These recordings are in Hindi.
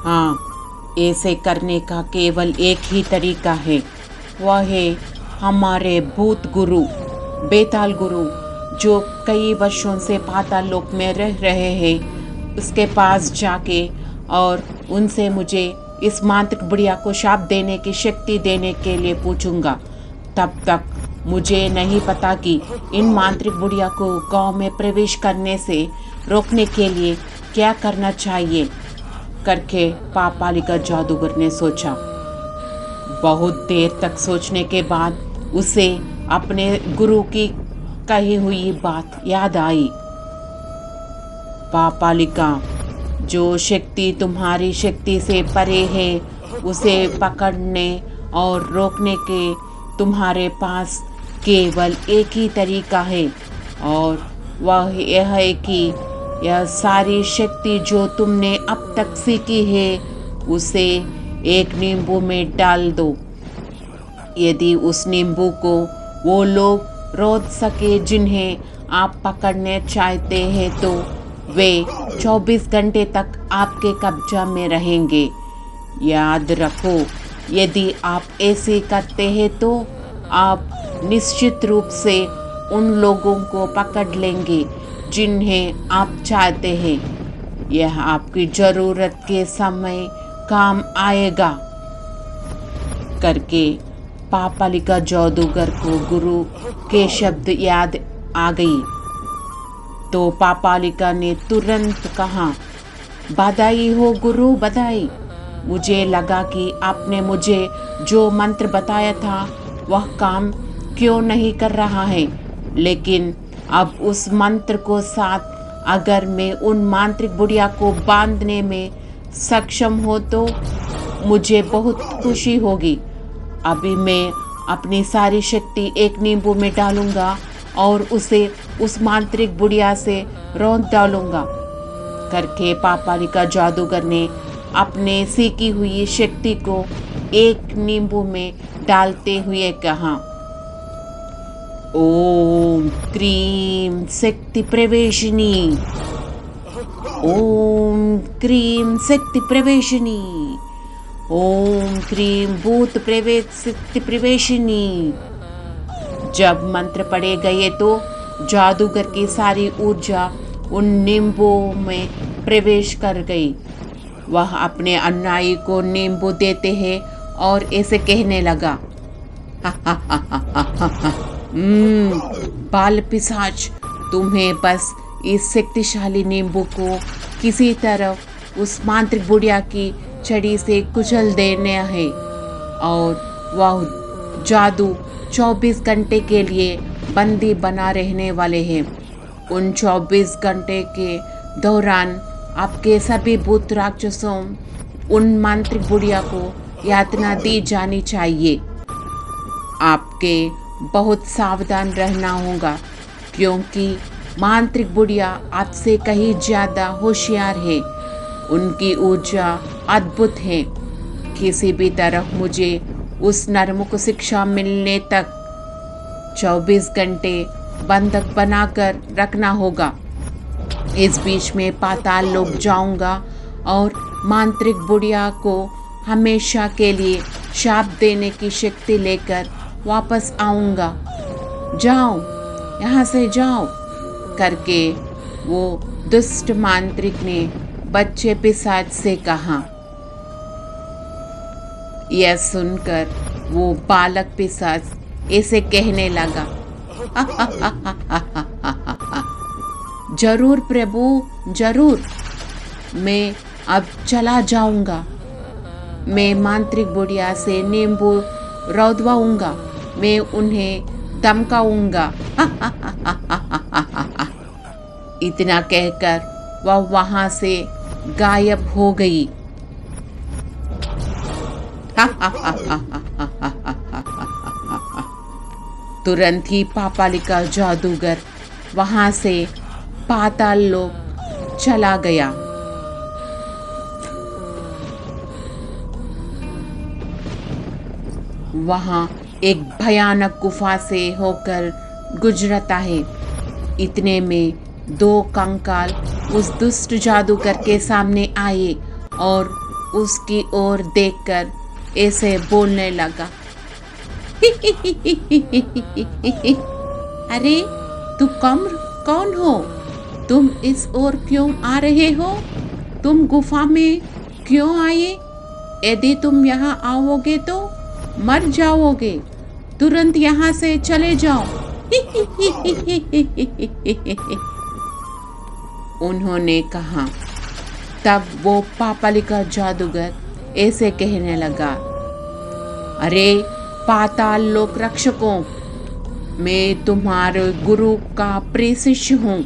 हाँ, ऐसे करने का केवल एक ही तरीका है, वह है हमारे भूत गुरु, बेताल गुरु, जो कई वर्षों से पाताल लोक में रह रहे हैं, उसके पास जाके और उनसे मुझे इस मांत्रिक बुढ़िया को शाप देने की शक्ति देने के लिए पूछूंगा। तब तक मुझे नहीं पता कि इन मांत्रिक बुढ़िया को गांव में प्रवेश करने से रोकने के लिए क्या करना चाहिए करके पापालिका जादूगर ने सोचा। बहुत देर तक सोचने के बाद उसे अपने गुरु की कही हुई बात याद आई। पापालिका, जो शक्ति तुम्हारी शक्ति से परे है, उसे पकड़ने और रोकने के तुम्हारे पास केवल एक ही तरीका है, और वह यह है कि यह सारी शक्ति जो तुमने अब तक सीखी है उसे एक नींबू में डाल दो। यदि उस नींबू को वो लोग रोक सके जिन्हें आप पकड़ने चाहते हैं तो वे 24 घंटे तक आपके कब्जा में रहेंगे। याद रखो, यदि आप ऐसे करते हैं तो आप निश्चित रूप से उन लोगों को पकड़ लेंगे जिन्हें आप चाहते हैं। यह आपकी ज़रूरत के समय काम आएगा करके पापालिका जादूगर को गुरु के शब्द याद आ गई। तो पापालिका ने तुरंत कहा, बधाई हो गुरु, बधाई। मुझे लगा कि आपने मुझे जो मंत्र बताया था वह काम क्यों नहीं कर रहा है, लेकिन अब उस मंत्र को साथ अगर मैं उन मांत्रिक बुढ़िया को बांधने में सक्षम हो तो मुझे बहुत खुशी होगी। अभी मैं अपनी सारी शक्ति एक नींबू में डालूंगा और उसे उस मांत्रिक बुढ़िया से रोक डालूंगा करके पापालिका जादूगर ने अपने सीखी हुई शक्ति को एक नींबू में डालते हुए कहा, ओम क्रीम शक्ति प्रवेशिनी, ओम क्रीम शक्ति प्रवेशिनी, ओम क्रीम भूत प्रवेश शक्ति प्रवेशिनी। जब मंत्र पढ़े गए तो जादूगर की सारी ऊर्जा उन नींबुओं में प्रवेश कर गई। वह अपने अनुयायी को नींबू देते हैं और ऐसे कहने लगा, बाल पिशाच, तुम्हें बस इस शक्तिशाली नींबू को किसी तरह उस मांत्रिक बुढ़िया की छड़ी से कुचल देना है, और वह जादू 24 घंटे के लिए बंदी बना रहने वाले हैं। उन 24 घंटे के दौरान आपके सभी भूत राक्षसों उन मांत्रिक बुढ़िया को यातना दी जानी चाहिए। आपके बहुत सावधान रहना होगा, क्योंकि मांत्रिक बुढ़िया आपसे कहीं ज़्यादा होशियार है। उनकी ऊर्जा अद्भुत है। किसी भी तरह मुझे उस नरमुख शिक्षा मिलने तक 24 घंटे बंधक बनाकर रखना होगा। इस बीच में पाताल लोक जाऊंगा और मांत्रिक बुढ़िया को हमेशा के लिए शाप देने की शक्ति लेकर वापस आऊंगा। जाओ, यहाँ से जाओ करके वो दुष्ट मांत्रिक ने बच्चे पिशाच से कहा। यह सुनकर वो बालक पिशाच ऐसे कहने लगा, जरूर प्रभु, जरूर, मैं अब चला जाऊंगा। मैं मांत्रिक बुढ़िया से नींबू रौदवाऊंगा, मैं उन्हें धमकाऊंगा। इतना कहकर वह वहां से गायब हो गई। तुरंत ही पापालिका जादूगर वहां से पाताल लोक चला गया। वहां एक भयानक गुफा से होकर गुजरता है। इतने में 2 कंकाल उस दुष्ट जादूगर के सामने आए और उसकी ओर देखकर ऐसे बोलने लगा। अरे तू कौन हो? तुम इस ओर क्यों आ रहे हो? तुम गुफा में क्यों आए? यदि तुम यहाँ आओगे तो मर जाओगे। तुरंत यहाँ से चले जाओ। उन्होंने कहा। तब वो पापाली का जादूगर ऐसे कहने लगा, अरे पाताल लोक रक्षकों, मैं तुम्हारे गुरु का प्रिय शिष्य हूँ।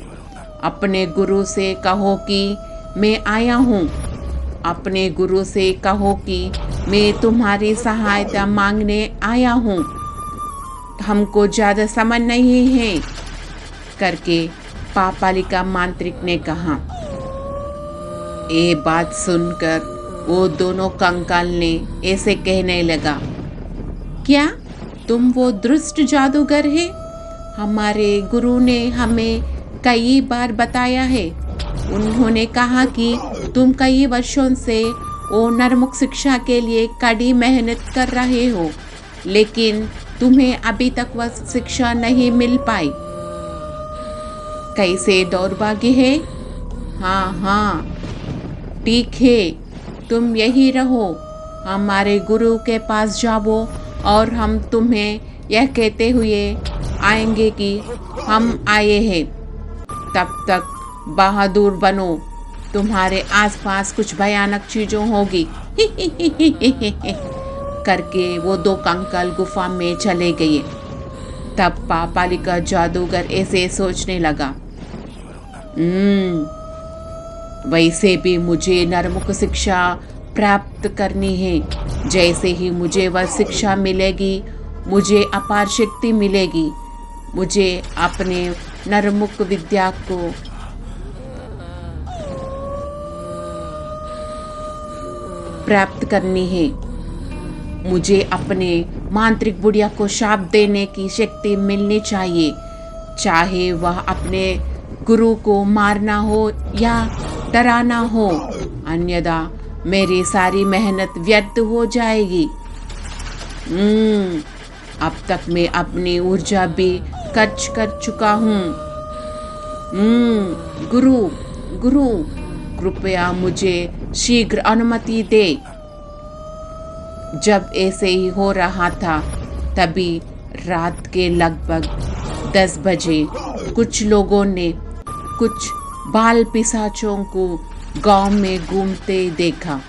अपने गुरु से कहो कि मैं आया हूँ। अपने गुरु से कहो कि मैं तुम्हारी सहायता मांगने आया हूँ। हमको ज़्यादा समय नहीं है, करके पापाली का मांत्रिक ने कहा। ये बात सुनकर वो दोनों कंकाल ने ऐसे कहने लगा, क्या तुम वो दुष्ट जादूगर है? हमारे गुरु ने हमें कई बार बताया है। उन्होंने कहा कि तुम कई वर्षों से वो नरमुख शिक्षा के लिए कड़ी मेहनत कर रहे हो, लेकिन तुम्हें अभी तक वह शिक्षा नहीं मिल पाई। कैसे दौर्भाग्य है। हाँ, ठीक है, तुम यही रहो। हमारे गुरु के पास जाओ और हम तुम्हें यह कहते हुए आएंगे कि हम आए हैं। तब तक बहादुर बनो, तुम्हारे आसपास कुछ भयानक चीज़ों होगी। करके वो दो कंकाल गुफा में चले गए। तब पापाली का जादूगर ऐसे सोचने लगा, वैसे भी मुझे नरमुख शिक्षा प्राप्त करनी है। जैसे ही मुझे वह शिक्षा मिलेगी, मुझे अपार शक्ति मिलेगी। मुझे अपने नरमुख विद्या को प्राप्त करनी है। मुझे अपने मांत्रिक बुढ़िया को शाप देने की शक्ति मिलनी चाहिए, चाहे वह अपने गुरु को मारना हो या डराना हो, अन्यथा मेरी सारी मेहनत व्यर्थ हो जाएगी। अब तक मैं अपनी ऊर्जा भी खर्च कर चुका हूँ। गुरु कृपया मुझे शीघ्र अनुमति दे। जब ऐसे ही हो रहा था, तभी रात के लगभग 10 बजे कुछ लोगों ने कुछ बाल पिशाचों को गांव में घूमते देखा,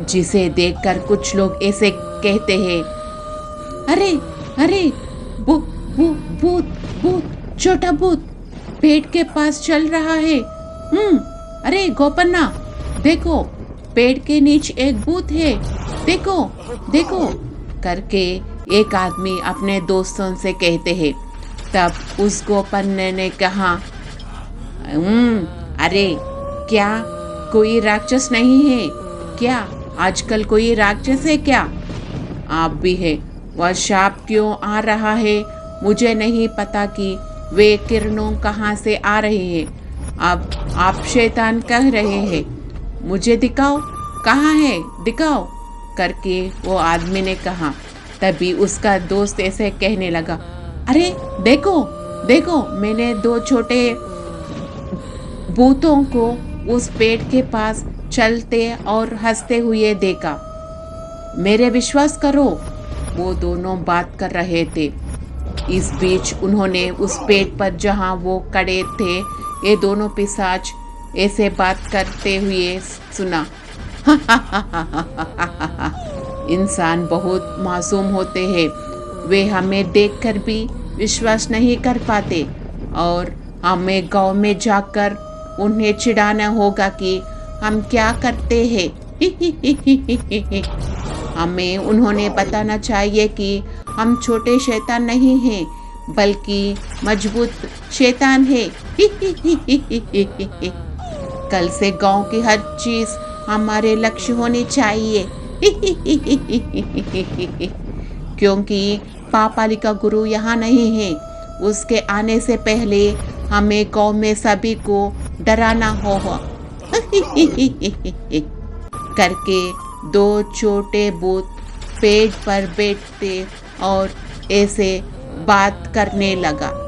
जिसे देखकर कुछ लोग ऐसे कहते हैं, अरे भूत, छोटा भूत पेड़ के पास चल रहा है। अरे गोपन्ना, देखो पेड़ के नीचे एक भूत है, देखो करके एक आदमी अपने दोस्तों से कहते हैं। तब उस गोपन्ने ने कहा, अरे क्या कोई राक्षस नहीं है क्या? आजकल कोई राक्षस है क्या? आप भी है। वह शाप क्यों आ रहा है? मुझे नहीं पता कि वे किरणों कहाँ से आ रहे हैं। अब आप शैतान कह रहे हैं, मुझे दिखाओ, कहाँ है, दिखाओ, करके वो आदमी ने कहा। तभी उसका दोस्त ऐसे कहने लगा, अरे देखो मैंने 2 छोटे भूतों को उस पेड़ के पास चलते और हंसते हुए देखा। मेरे विश्वास करो। वो दोनों बात कर रहे थे। इस बीच उन्होंने उस पेड़ पर जहां वो खड़े थे, ये दोनों पिशाच ऐसे बात करते हुए सुना। इंसान बहुत मासूम होते हैं, वे हमें देखकर भी विश्वास नहीं कर पाते और हमें गांव में जाकर उन्हें चिढ़ाना होगा कि हम क्या करते हैं। हमें उन्होंने बताना चाहिए कि हम छोटे शैतान नहीं हैं, बल्कि मजबूत शैतान है। कल से गांव की हर चीज हमारे लक्ष्य होनी चाहिए। क्योंकि पापाली का गुरु यहाँ नहीं है। उसके आने से पहले हमें गांव में सभी को डराना होगा। करके दो छोटे भूत पेड़ पर बैठते और ऐसे बात करने लगा।